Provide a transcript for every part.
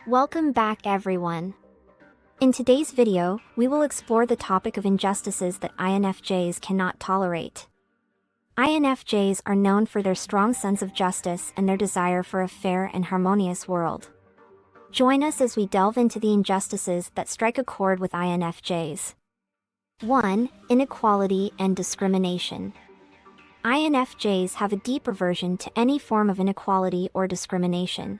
Welcome back, everyone. In today's video, we will explore the topic of injustices that INFJs cannot tolerate. INFJs are known for their strong sense of justice and their desire for a fair and harmonious world. Join us as we delve into the injustices that strike a chord with INFJs. 1. Inequality and discrimination. INFJs have a deep aversion to any form of inequality or discrimination.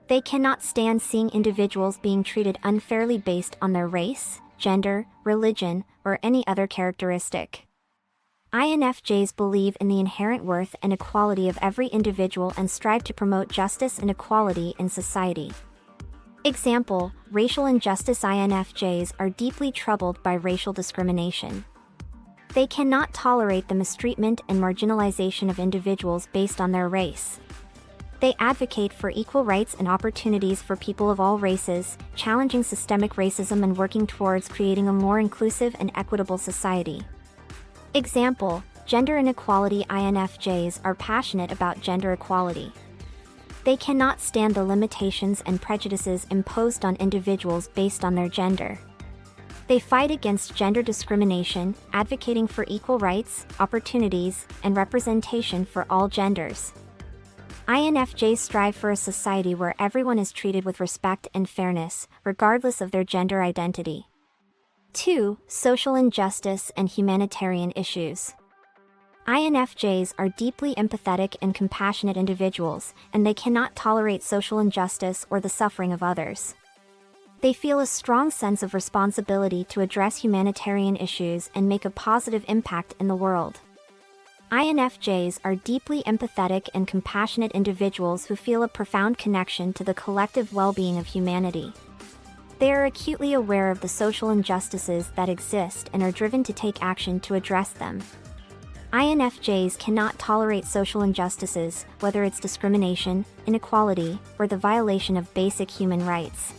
They cannot stand seeing individuals being treated unfairly based on their race, gender, religion, or any other characteristic. INFJs believe in the inherent worth and equality of every individual and strive to promote justice and equality in society. Example: racial injustice. INFJs are deeply troubled by racial discrimination. They cannot tolerate the mistreatment and marginalization of individuals based on their race. They advocate for equal rights and opportunities for people of all races, challenging systemic racism and working towards creating a more inclusive and equitable society. Example: gender inequality. INFJs are passionate about gender equality. They cannot stand the limitations and prejudices imposed on individuals based on their gender. They fight against gender discrimination, advocating for equal rights, opportunities, and representation for all genders. INFJs strive for a society where everyone is treated with respect and fairness, regardless of their gender identity. 2. Social injustice and humanitarian issues. INFJs are deeply empathetic and compassionate individuals, and they cannot tolerate social injustice or the suffering of others. They feel a strong sense of responsibility to address humanitarian issues and make a positive impact in the world. INFJs are deeply empathetic and compassionate individuals who feel a profound connection to the collective well-being of humanity. They are acutely aware of the social injustices that exist and are driven to take action to address them. INFJs cannot tolerate social injustices, whether it's discrimination, inequality, or the violation of basic human rights.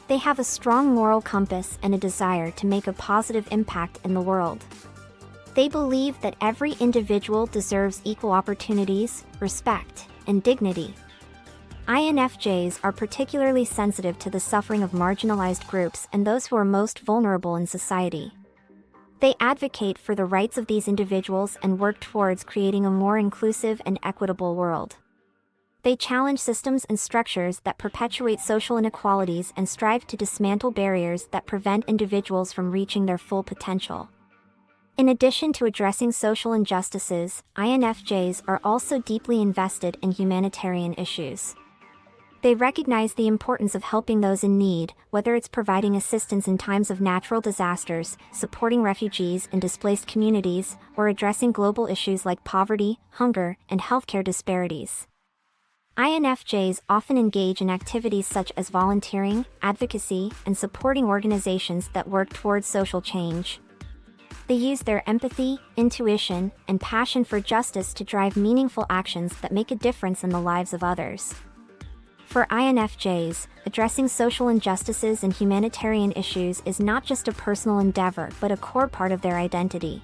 They have a strong moral compass and a desire to make a positive impact in the world. They believe that every individual deserves equal opportunities, respect, and dignity. INFJs are particularly sensitive to the suffering of marginalized groups and those who are most vulnerable in society. They advocate for the rights of these individuals and work towards creating a more inclusive and equitable world. They challenge systems and structures that perpetuate social inequalities and strive to dismantle barriers that prevent individuals from reaching their full potential. In addition to addressing social injustices, INFJs are also deeply invested in humanitarian issues. They recognize the importance of helping those in need, whether it's providing assistance in times of natural disasters, supporting refugees and displaced communities, or addressing global issues like poverty, hunger, and healthcare disparities. INFJs often engage in activities such as volunteering, advocacy, and supporting organizations that work towards social change. They use their empathy, intuition, and passion for justice to drive meaningful actions that make a difference in the lives of others. For INFJs, addressing social injustices and humanitarian issues is not just a personal endeavor but a core part of their identity.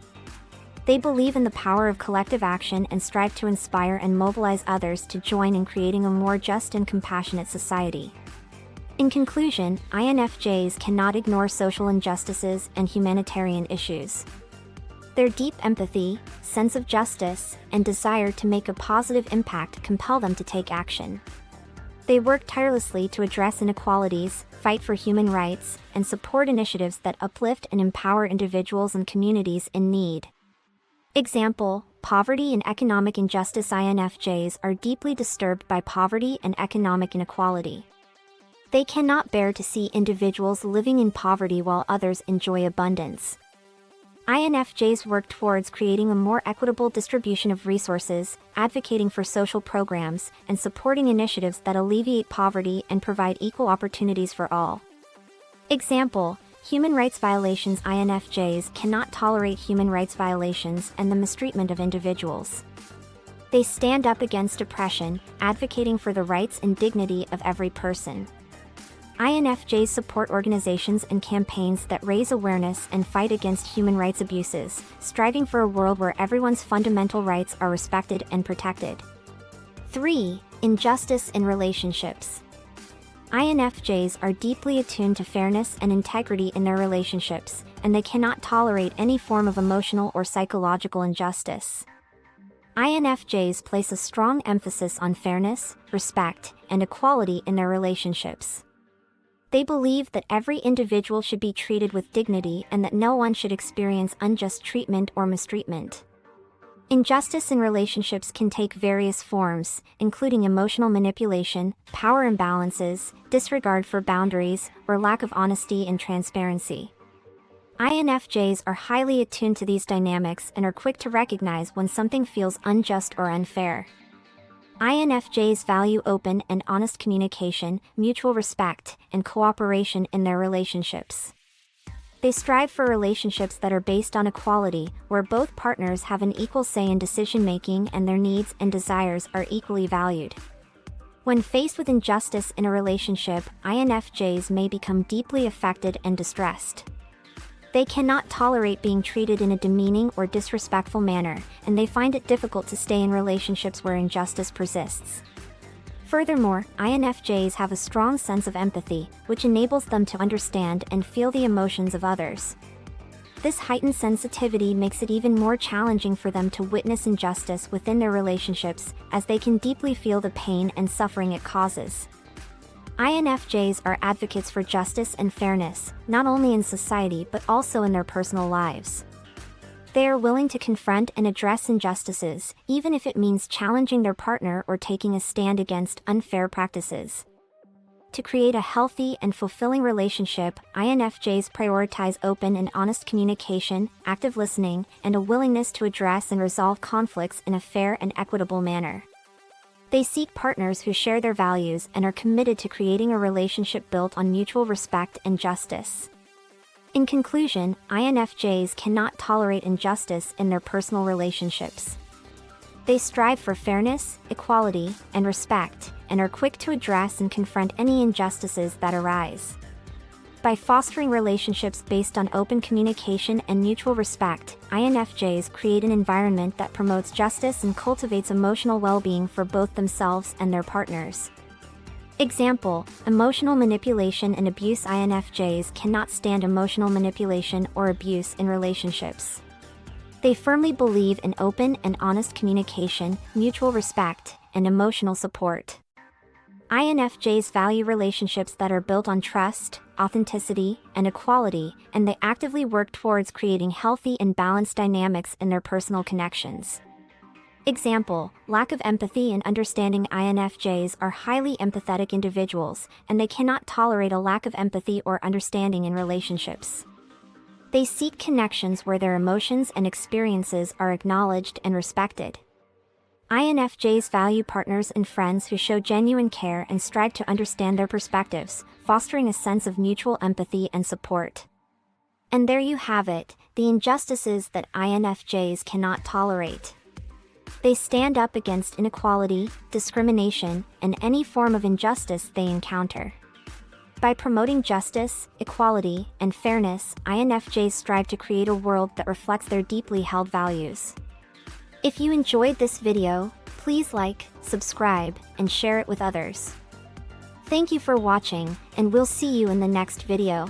They believe in the power of collective action and strive to inspire and mobilize others to join in creating a more just and compassionate society. In conclusion, INFJs cannot ignore social injustices and humanitarian issues. Their deep empathy, sense of justice, and desire to make a positive impact compel them to take action. They work tirelessly to address inequalities, fight for human rights, and support initiatives that uplift and empower individuals and communities in need. Example: poverty and economic injustice. INFJs are deeply disturbed by poverty and economic inequality. They cannot bear to see individuals living in poverty while others enjoy abundance. INFJs work towards creating a more equitable distribution of resources, advocating for social programs, and supporting initiatives that alleviate poverty and provide equal opportunities for all. Example: human rights violations. INFJs cannot tolerate human rights violations and the mistreatment of individuals. They stand up against oppression, advocating for the rights and dignity of every person. INFJs support organizations and campaigns that raise awareness and fight against human rights abuses, striving for a world where everyone's fundamental rights are respected and protected. 3. Injustice in relationships. INFJs are deeply attuned to fairness and integrity in their relationships, and they cannot tolerate any form of emotional or psychological injustice. INFJs place a strong emphasis on fairness, respect, and equality in their relationships. They believe that every individual should be treated with dignity and that no one should experience unjust treatment or mistreatment. Injustice in relationships can take various forms, including emotional manipulation, power imbalances, disregard for boundaries, or lack of honesty and transparency. INFJs are highly attuned to these dynamics and are quick to recognize when something feels unjust or unfair. INFJs value open and honest communication, mutual respect, and cooperation in their relationships. They strive for relationships that are based on equality, where both partners have an equal say in decision-making and their needs and desires are equally valued. When faced with injustice in a relationship, INFJs may become deeply affected and distressed. They cannot tolerate being treated in a demeaning or disrespectful manner, and they find it difficult to stay in relationships where injustice persists. Furthermore, INFJs have a strong sense of empathy, which enables them to understand and feel the emotions of others. This heightened sensitivity makes it even more challenging for them to witness injustice within their relationships, as they can deeply feel the pain and suffering it causes. INFJs are advocates for justice and fairness, not only in society but also in their personal lives. They are willing to confront and address injustices, even if it means challenging their partner or taking a stand against unfair practices. To create a healthy and fulfilling relationship, INFJs prioritize open and honest communication, active listening, and a willingness to address and resolve conflicts in a fair and equitable manner. They seek partners who share their values and are committed to creating a relationship built on mutual respect and justice. In conclusion, INFJs cannot tolerate injustice in their personal relationships. They strive for fairness, equality, and respect, and are quick to address and confront any injustices that arise. By fostering relationships based on open communication and mutual respect, INFJs create an environment that promotes justice and cultivates emotional well-being for both themselves and their partners. Example: emotional manipulation and abuse. INFJs cannot stand emotional manipulation or abuse in relationships. They firmly believe in open and honest communication, mutual respect, and emotional support. INFJs value relationships that are built on trust, authenticity, and equality, and they actively work towards creating healthy and balanced dynamics in their personal connections. Example: lack of empathy and understanding. INFJs are highly empathetic individuals, and they cannot tolerate a lack of empathy or understanding in relationships. They seek connections where their emotions and experiences are acknowledged and respected. INFJs value partners and friends who show genuine care and strive to understand their perspectives, fostering a sense of mutual empathy and support. And there you have it, the injustices that INFJs cannot tolerate. They stand up against inequality, discrimination, and any form of injustice they encounter. By promoting justice, equality, and fairness, INFJs strive to create a world that reflects their deeply held values. If you enjoyed this video, please like, subscribe, and share it with others. Thank you for watching, and we'll see you in the next video.